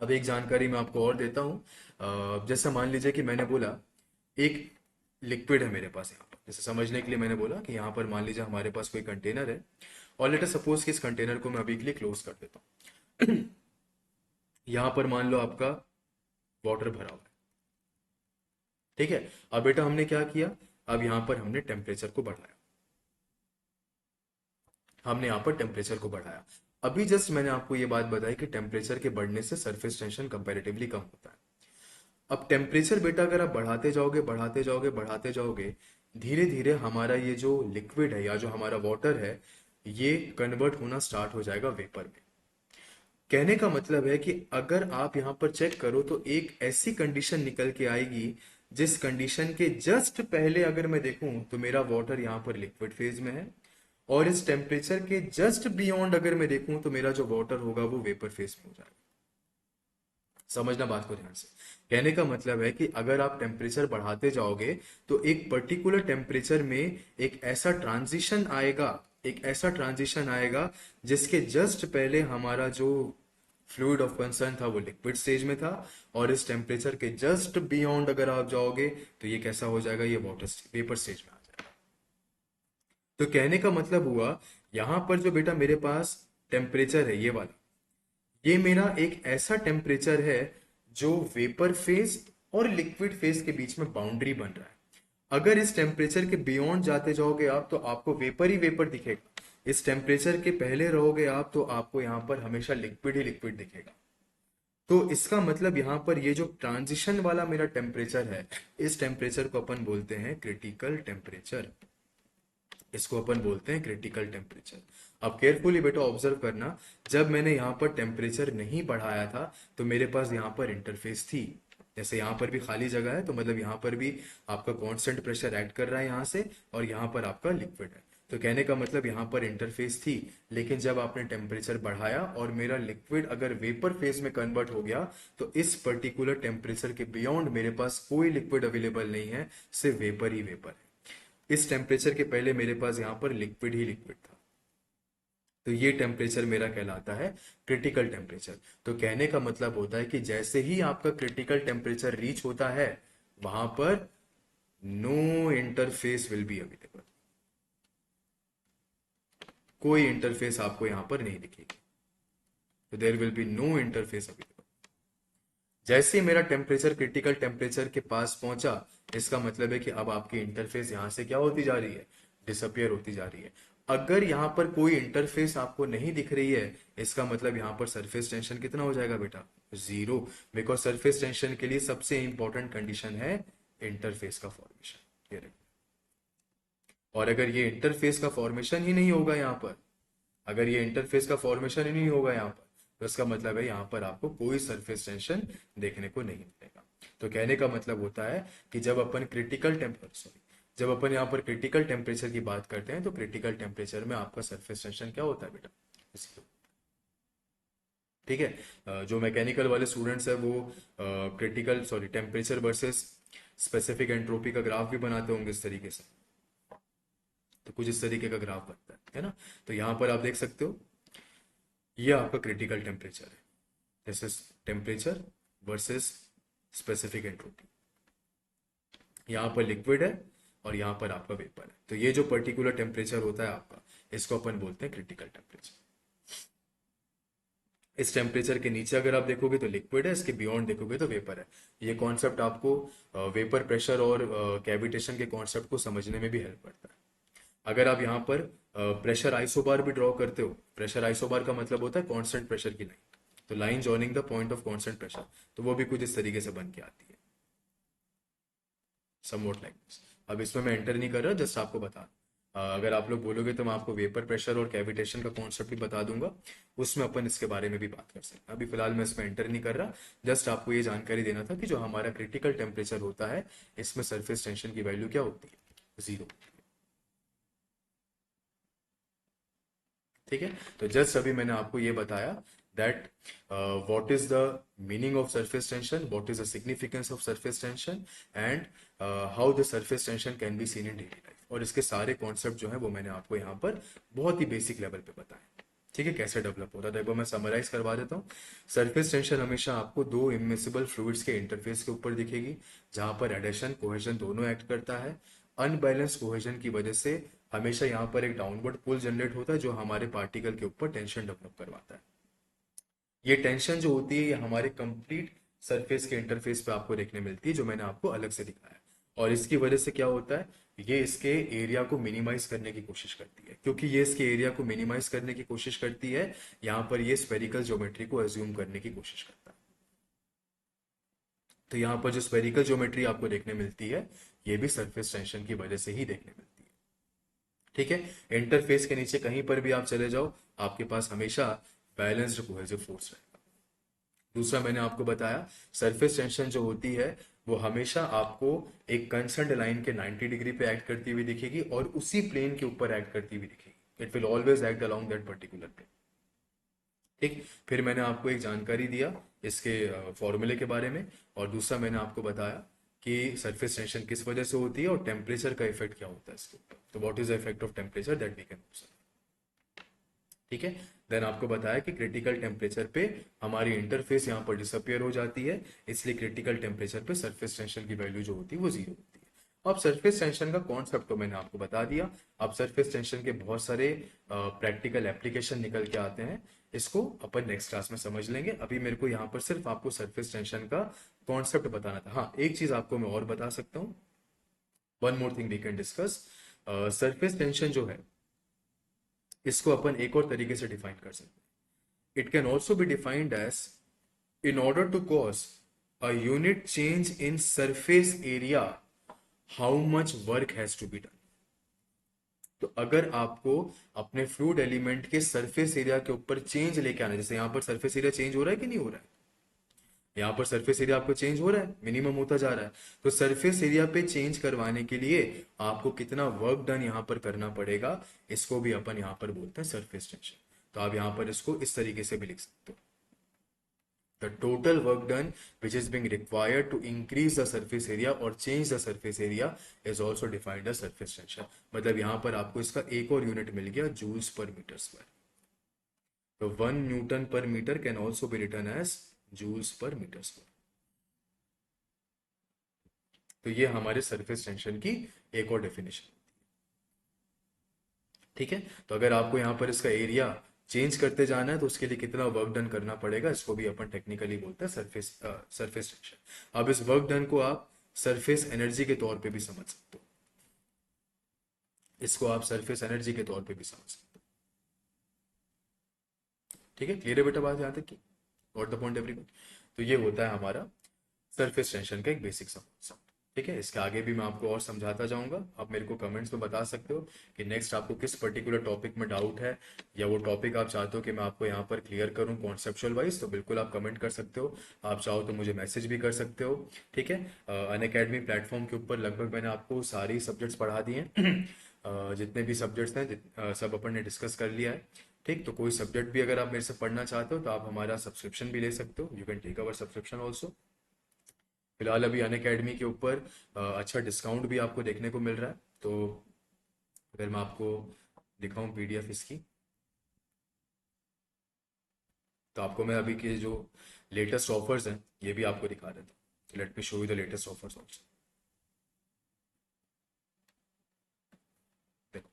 अब एक जानकारी मैं आपको और देता हूँ। जैसा मान लीजिए कि मैंने बोला एक लिक्विड है मेरे पास यहाँ पर, जैसे समझने के लिए मैंने बोला कि यहाँ पर मान लीजिए हमारे पास कोई कंटेनर है, और लेट अस सपोज कि इस कंटेनर को मैं अभी के लिए क्लोज कर देता हूँ। यहाँ पर मान लो आपका वाटर भरा हुआ है। ठीक है, अब बेटा हमने क्या किया, अब यहाँ पर हमने टेम्परेचर को बढ़ाया, हमने यहाँ पर टेम्परेचर को बढ़ाया। अभी जस्ट मैंने आपको ये बात बताई कि टेम्परेचर के बढ़ने से सरफेस टेंशन कंपैरेटिवली कम होता है। अब टेम्परेचर बेटा अगर आप बढ़ाते जाओगे बढ़ाते जाओगे बढ़ाते जाओगे, धीरे धीरे हमारा ये जो लिक्विड है या जो हमारा वाटर है, ये कन्वर्ट होना स्टार्ट हो जाएगा वेपर में। कहने का मतलब है कि अगर आप यहाँ पर चेक करो, तो एक ऐसी कंडीशन निकल के आएगी जिस कंडीशन के जस्ट पहले अगर मैं देखूं तो मेरा वाटर यहाँ पर लिक्विड फेज में है, और इस टेम्परेचर के जस्ट बियॉन्ड अगर मैं देखूं तो मेरा जो वाटर होगा वो वेपर फेज में हो जाएगा। समझना बात को ध्यान से। कहने का मतलब है कि अगर आप टेम्परेचर बढ़ाते जाओगे, तो एक पर्टिकुलर टेम्परेचर में एक ऐसा ट्रांजिशन आएगा, एक ऐसा ट्रांजिशन आएगा जिसके जस्ट पहले हमारा जो फ्लूइड ऑफ कंसर्न था वो लिक्विड स्टेज में था, और इस टेम्परेचर के जस्ट बियॉन्ड अगर आप जाओगे तो ये कैसा हो जाएगा, ये वाटर वेपर स्टेज में आ जाएगा। तो कहने का मतलब हुआ, यहां पर जो बेटा मेरे पास टेम्परेचर है ये वाला, ये मेरा एक ऐसा टेम्परेचर है जो वेपर फेज और लिक्विड फेज के बीच में बाउंड्री बन रहा है। अगर इस टेम्परेचर के बियॉन्ड जाते जाओगे आप, तो आपको वेपर ही वेपर दिखेगा। इस टेम्परेचर के पहले रहोगे आप, तो आपको यहां पर हमेशा लिक्विड ही लिक्विड दिखेगा। तो इसका मतलब यहाँ पर ये जो ट्रांजिशन वाला मेरा टेम्परेचर है, इस टेम्परेचर को अपन बोलते हैं क्रिटिकल टेम्परेचर। इसको अपन बोलते हैं क्रिटिकल टेम्परेचर। अब केयरफुली बेटा ऑब्जर्व करना, जब मैंने यहाँ पर टेम्परेचर नहीं बढ़ाया था, तो मेरे पास यहाँ पर इंटरफेस थी। जैसे यहाँ पर भी खाली जगह है, तो मतलब यहाँ पर भी आपका कांस्टेंट प्रेशर एक्ट कर रहा है यहाँ से, और यहाँ पर आपका लिक्विड है। तो कहने का मतलब यहाँ पर इंटरफेस थी, लेकिन जब आपने टेम्परेचर बढ़ाया और मेरा लिक्विड अगर वेपर फेज में कन्वर्ट हो गया, तो इस पर्टिकुलर टेम्परेचर के बियॉन्ड मेरे पास कोई लिक्विड अवेलेबल नहीं है, सिर्फ वेपर ही वेपर है। इस टेम्परेचर के पहले मेरे पास यहाँ पर लिक्विड ही लिक्विड था। तो ये टेम्परेचर मेरा कहलाता है क्रिटिकल टेम्परेचर। तो कहने का मतलब होता है कि जैसे ही आपका क्रिटिकल टेम्परेचर रीच होता है, वहां पर no interface will be available, कोई इंटरफेस आपको यहां पर नहीं दिखेगी। तो there will be no interface available. जैसे ही मेरा टेम्परेचर क्रिटिकल टेम्परेचर के पास पहुंचा, इसका मतलब है कि अब आपकी इंटरफेस यहां से क्या होती जा रही है, डिसअपियर होती जा रही है। अगर यहां पर कोई इंटरफेस आपको नहीं दिख रही है, इसका मतलब यहां पर सरफेस टेंशन कितना हो जाएगा बेटा, जीरो। बिकॉज सरफेस टेंशन के लिए सबसे इंपॉर्टेंट कंडीशन है इंटरफेस का फॉर्मेशन। ये रखिए। और अगर ये इंटरफेस का फॉर्मेशन ही नहीं होगा यहाँ पर, अगर ये इंटरफेस का फॉर्मेशन ही नहीं होगा यहाँ पर, तो इसका मतलब है यहाँ पर आपको कोई सरफेस टेंशन देखने को नहीं मिलेगा। तो कहने का मतलब होता है कि जब अपन क्रिटिकल टेम्परेचर, सॉरी, जब अपन यहाँ पर क्रिटिकल टेम्परेचर की बात करते हैं, तो क्रिटिकल टेम्परेचर में आपका सरफेस टेंशन क्या होता है बेटा, zero। ठीक है, जो मैकेनिकल वाले स्टूडेंट्स है वो critical sorry temperature versus specific entropy का ग्राफ भी बनाते होंगे इस तरीके से, तो कुछ इस तरीके का ग्राफ बनता है ना। तो यहाँ पर आप देख सकते हो ये आपका क्रिटिकल टेम्परेचर है, this is temperature versus specific entropy. यहाँ पर लिक्विड है और यहाँ पर आपका वेपर है, तो ये जो पर्टिकुलर टेम्परेचर होता है आपका, इसको अपन बोलते हैं क्रिटिकल टेम्परेचर। इस टेम्परेचर के नीचे अगर आप देखोगे तो लिक्विड है, इसके बियॉन्ड देखोगे तो वेपर है। ये कॉन्सेप्ट आपको वेपर प्रेशर और कैविटेशन के कॉन्सेप्ट को समझने में भी हेल्प करता है। अगर आप यहाँ पर प्रेशर आइसोबार भी ड्रॉ करते हो, प्रेशर आइसोबार का मतलब होता है कांस्टेंट प्रेशर की लाइन, तो line joining the point of constant pressure, तो वो भी कुछ इस तरीके से बन के आती है, समवॉट लाइक दिस। अब इसमें मैं एंटर नहीं कर रहा, जस्ट आपको बता अगर आप लोग बोलोगे तो मैं आपको वेपर प्रेशर और कैविटेशन का कॉन्सेप्ट भी बता दूंगा, उसमें अपन इसके बारे में भी बात कर सकते हैं। अभी फिलहाल मैं इसमें एंटर नहीं कर रहा, जस्ट आपको ये जानकारी देना था कि जो हमारा क्रिटिकल टेम्परेचर होता है, इसमें सरफेस टेंशन की वैल्यू क्या होती है, जीरो। ठीक है, तो जस्ट अभी मैंने आपको ये बताया that what is the meaning of surface tension, what is the significance of surface tension, and how the surface tension can be seen in daily life. और इसके सारे कॉन्सेप्ट जो है वो मैंने आपको यहाँ पर बहुत ही बेसिक लेवल पे बताए। ठीक है, कैसे डेवलप होता है, तो एक बार मैं समराइज करवा देता हूँ। सरफेस टेंशन हमेशा आपको दो इमिसिबल फ्लूइड्स के इंटरफेस के ऊपर दिखेगी, जहां पर एडेशन कोहेजन दोनों एक्ट करता है। अनबैलेंस कोहेजन की वजह से हमेशा यहाँ पर एक डाउनवर्ड पुल जनरेट होता है, जो हमारे पार्टिकल के ऊपर टेंशन डेवलप करवाता है। ये टेंशन जो होती है ये हमारे कंप्लीट सरफेस के इंटरफेस पे आपको देखने मिलती है, जो मैंने आपको अलग से दिखाया। और इसकी वजह से क्या होता है, ये इसके एरिया को मिनिमाइज करने की कोशिश करती है। क्योंकि ये इसके एरिया को मिनिमाइज करने की कोशिश करती है, यहाँ पर ये स्फेरिकल ज्योमेट्री को एज्यूम करने की कोशिश करता है। तो यहाँ पर जो स्फेरिकल ज्योमेट्री आपको देखने मिलती है, ये भी सरफेस टेंशन की वजह से ही देखने मिलती है। ठीक है, इंटरफेस के नीचे कहीं पर भी आप चले जाओ, आपके पास हमेशा बैलेंस्ड कोहेसिव फोर्स रहेगा। दूसरा मैंने आपको बताया, सरफेस टेंशन जो होती है वो हमेशा आपको एक कंसर्न्ड लाइन के 90 डिग्री पे एक्ट करती हुई दिखेगी और उसी प्लेन के ऊपर एक्ट करती हुई दिखेगी। It will always act along that particular plane. ठीक, फिर मैंने आपको एक जानकारी दिया इसके फॉर्मूले के बारे में, और दूसरा मैंने आपको बताया कि सरफेस टेंशन किस वजह से होती है और टेम्परेचर का इफेक्ट क्या होता है इसके ऊपर। तो what is the effect of temperature that we can observe. ठीक है, देन आपको बताया कि क्रिटिकल टेम्परेचर पे हमारी इंटरफेस यहाँ पर डिसअपियर हो जाती है, इसलिए क्रिटिकल टेम्परेचर पे सरफेस टेंशन की वैल्यू जो होती है वो जीरो होती है। अब सरफेस टेंशन का कॉन्सेप्ट तो मैंने आपको बता दिया। अब सरफेस टेंशन के बहुत सारे प्रैक्टिकल एप्लीकेशन निकल के आते हैं, इसको अपन नेक्स्ट क्लास में समझ लेंगे। अभी मेरे को यहाँ पर सिर्फ आपको सरफेस टेंशन का कॉन्सेप्ट बताना था। हाँ, एक चीज आपको मैं और बता सकता हूँ, one more thing we can discuss. Surface tension जो है, इसको अपन एक और तरीके से डिफाइन कर सकते हैं। It can also be defined as, in order to cause a unit change in surface area, how much work has to be done। तो अगर आपको अपने फ्लूइड एलिमेंट के सरफेस एरिया के ऊपर चेंज लेके आना है, जैसे यहाँ पर सरफेस एरिया चेंज हो रहा है कि नहीं हो रहा है, यहाँ पर सरफेस एरिया आपको चेंज हो रहा है, मिनिमम होता जा रहा है। तो सरफेस एरिया पे चेंज करवाने के लिए आपको कितना वर्क डन यहाँ पर करना पड़ेगा, इसको भी अपन यहाँ पर बोलते हैं सरफेस टेंशन। तो आप यहाँ पर इसको इस तरीके से भी लिख सकते हो, the total work done which is being required to increase the surface area or change the surface area is also defined as surface tension। मतलब यहाँ पर आपको इसका एक और यूनिट मिल गया, जूल्स पर मीटर स्क्वायर। तो 1 newton per metre can also be written as joules per metre square. तो ये हमारे सरफेस टेंशन की एक और डेफिनेशन। ठीक है, तो अगर आपको यहाँ पर इसका एरिया चेंज करते जाना है तो उसके लिए कितना वर्क डन करना पड़ेगा, इसको भी अपन टेक्निकली बोलते हैं सरफेस टेंशन। अब इस वर्क डन को आप सरफेस एनर्जी के तौर पे भी समझ सकते हो, इसको आप सरफेस एनर्जी के तौर पे भी समझ सकते हो। ठीक है, क्लियर है बेटा बात यहाँ तक की, गॉट द पॉइंट एवरीवन। तो ये होता है हमारा सरफेस टेंशन का एक बेसिक समझ। ठीक है, इसके आगे भी मैं आपको और समझाता जाऊंगा। आप मेरे को कमेंट्स में बता सकते हो कि नेक्स्ट आपको किस पर्टिकुलर टॉपिक में डाउट है, या वो टॉपिक आप चाहते हो कि मैं आपको यहाँ पर क्लियर करूँ कॉन्सेप्चुअल वाइज, तो बिल्कुल आप कमेंट कर सकते हो। आप चाहो तो मुझे मैसेज भी कर सकते हो। ठीक है, अनअकैडमी प्लेटफॉर्म के ऊपर लगभग मैंने आपको सारी सब्जेक्ट्स पढ़ा दिए हैं। जितने भी सब्जेक्ट्स हैं सब अपन ने डिस्कस कर लिया है। ठीक, तो कोई सब्जेक्ट भी अगर आप मेरे से पढ़ना चाहते हो तो आप हमारा सब्सक्रिप्शन भी ले सकते हो, you can take our subscription also. फिलहाल अभी अनअकैडमी के ऊपर अच्छा डिस्काउंट भी आपको देखने को मिल रहा है। तो अगर मैं आपको दिखाऊं पीडीएफ इसकी, तो आपको मैं अभी के जो लेटेस्ट ऑफर्स हैं ये भी आपको दिखा देता हूँ। Let me show you the latest offers also. देखो।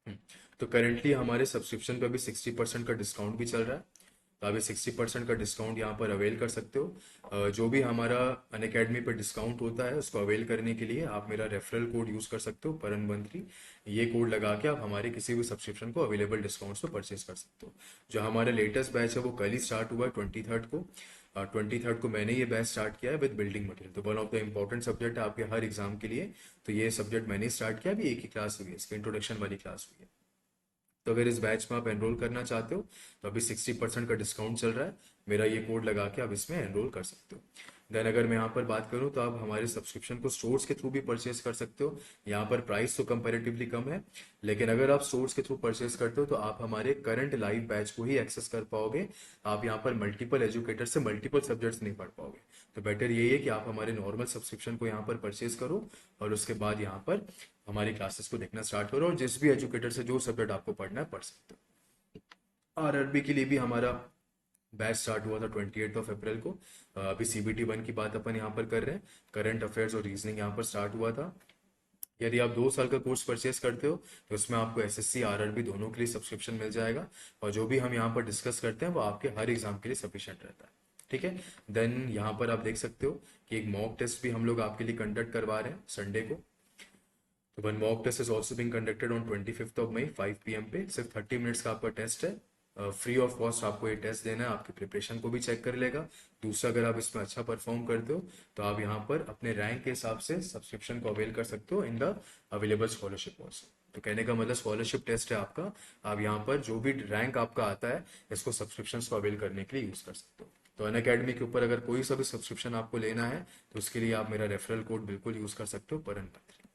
हम्म, तो करेंटली हमारे सब्सक्रिप्शन पे अभी 60% का डिस्काउंट भी चल रहा है। तो आप ये 60% का डिस्काउंट यहाँ पर अवेल कर सकते हो। जो भी हमारा अनअकैडमी पर डिस्काउंट होता है उसको अवेल करने के लिए आप मेरा रेफरल कोड यूज़ कर सकते हो, परन मंथली। ये कोड लगा के आप हमारे किसी भी सब्सक्रिप्शन को अवेलेबल डिस्काउंट्स पे परचेज कर सकते हो। जो हमारा लेटेस्ट बैच है वो कल ही स्टार्ट हुआ है, 23rd को। 23rd को मैंने ये बैच स्टार्ट किया है विद बिल्डिंग मटेरियल। तो one of the important subject है आपके हर एग्जाम के लिए। तो ये सब्जेक्ट मैंने स्टार्ट किया, अभी एक ही क्लास हुई है, इसकी इंट्रोडक्शन वाली क्लास हुई है। तो अगर इस बैच में आप एनरोल करना चाहते हो तो अभी 60% का डिस्काउंट चल रहा है। मेरा ये कोड लगा के आप इसमें एनरोल कर सकते हो। देन अगर मैं यहाँ पर बात करूँ तो आप हमारे सब्सक्रिप्शन को स्टोर्स के थ्रू भी परचेज कर सकते हो। यहाँ पर प्राइस तो कंपैरेटिवली कम है, लेकिन अगर आप स्टोर्स के थ्रू परचेज करते हो तो आप हमारे करंट लाइव बैच को ही एक्सेस कर पाओगे। आप यहाँ पर मल्टीपल एजुकेटर से मल्टीपल सब्जेक्ट्स नहीं पढ़ पाओगे। तो बेटर यही है कि आप हमारे नॉर्मल सब्सक्रिप्शन को यहाँ पर परचेज करो और उसके बाद यहाँ पर हमारी क्लासेस को देखना स्टार्ट करो, और जिस भी एजुकेटर से जो सब्जेक्ट आपको पढ़ना है पढ़ सकते हो। आरआरबी के लिए भी हमारा बैच स्टार्ट हुआ था 28 अप्रैल को। अभी CBT 1 की बात अपन यहाँ पर कर रहे हैं। करंट अफेयर्स और रीजनिंग यहाँ पर स्टार्ट हुआ था। यदि आप 2 साल का कोर्स परचेस करते हो तो उसमें आपको एसएससी आरआरबी दोनों के लिए सब्सक्रिप्शन मिल जाएगा। और जो भी हम यहाँ पर डिस्कस करते हैं वो आपके हर एग्जाम के लिए सफिशिएंट रहता है। ठीक है। देन यहाँ पर आप देख सकते हो कि एक मॉक टेस्ट भी हम लोग आपके लिए कंडक्ट करवा रहे हैं संडे को। तो one mock test is also being conducted on 25 May 5 PM पे। सिर्फ 30 मिनट्स का आपका टेस्ट है, फ्री ऑफ कॉस्ट आपको ये टेस्ट देना है। आपकी प्रिपरेशन को भी चेक कर लेगा। दूसरा, अगर आप इसमें अच्छा परफॉर्म करते हो तो आप यहाँ पर अपने रैंक के हिसाब से सब्सक्रिप्शन को अवेल कर सकते हो in the available scholarship also. तो कहने का मतलब स्कॉलरशिप टेस्ट है आपका। आप यहाँ पर जो भी रैंक आपका आता है इसको सब्सक्रिप्शन को अवेल करने के लिए यूज कर सकते हो। तो अन अकेडमी के ऊपर अगर कोई सा भी सब्सक्रिप्शन आपको लेना है तो उसके लिए आप मेरा रेफरल कोड बिल्कुल यूज कर सकते हो, परन मंथली।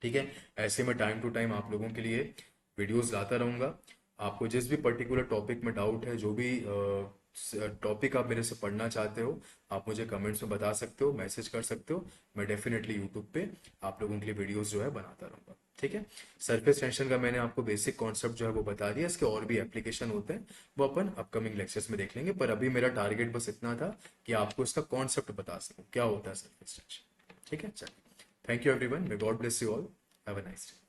ठीक है। ऐसे में टाइम टू टाइम आप लोगों के लिए वीडियोस लाता रहूंगा। आपको जिस भी पर्टिकुलर टॉपिक में डाउट है, जो भी टॉपिक आप मेरे से पढ़ना चाहते हो, आप मुझे कमेंट्स में बता सकते हो, मैसेज कर सकते हो। मैं डेफिनेटली यूट्यूब पे आप लोगों के लिए वीडियोस जो है बनाता रहूंगा। ठीक है। सरफेस टेंशन का मैंने आपको बेसिक कॉन्सेप्ट जो है वो बता दिया। इसके और भी एप्लीकेशन होते हैं, वो अपन अपकमिंग लेक्चर्स में देख लेंगे। पर अभी मेरा टारगेट बस इतना था कि आपको इसका कॉन्सेप्ट बता सकूं क्या होता है सरफेस टेंशन। ठीक है। चलिए, thank you everyone, may God bless you all, have a nice day.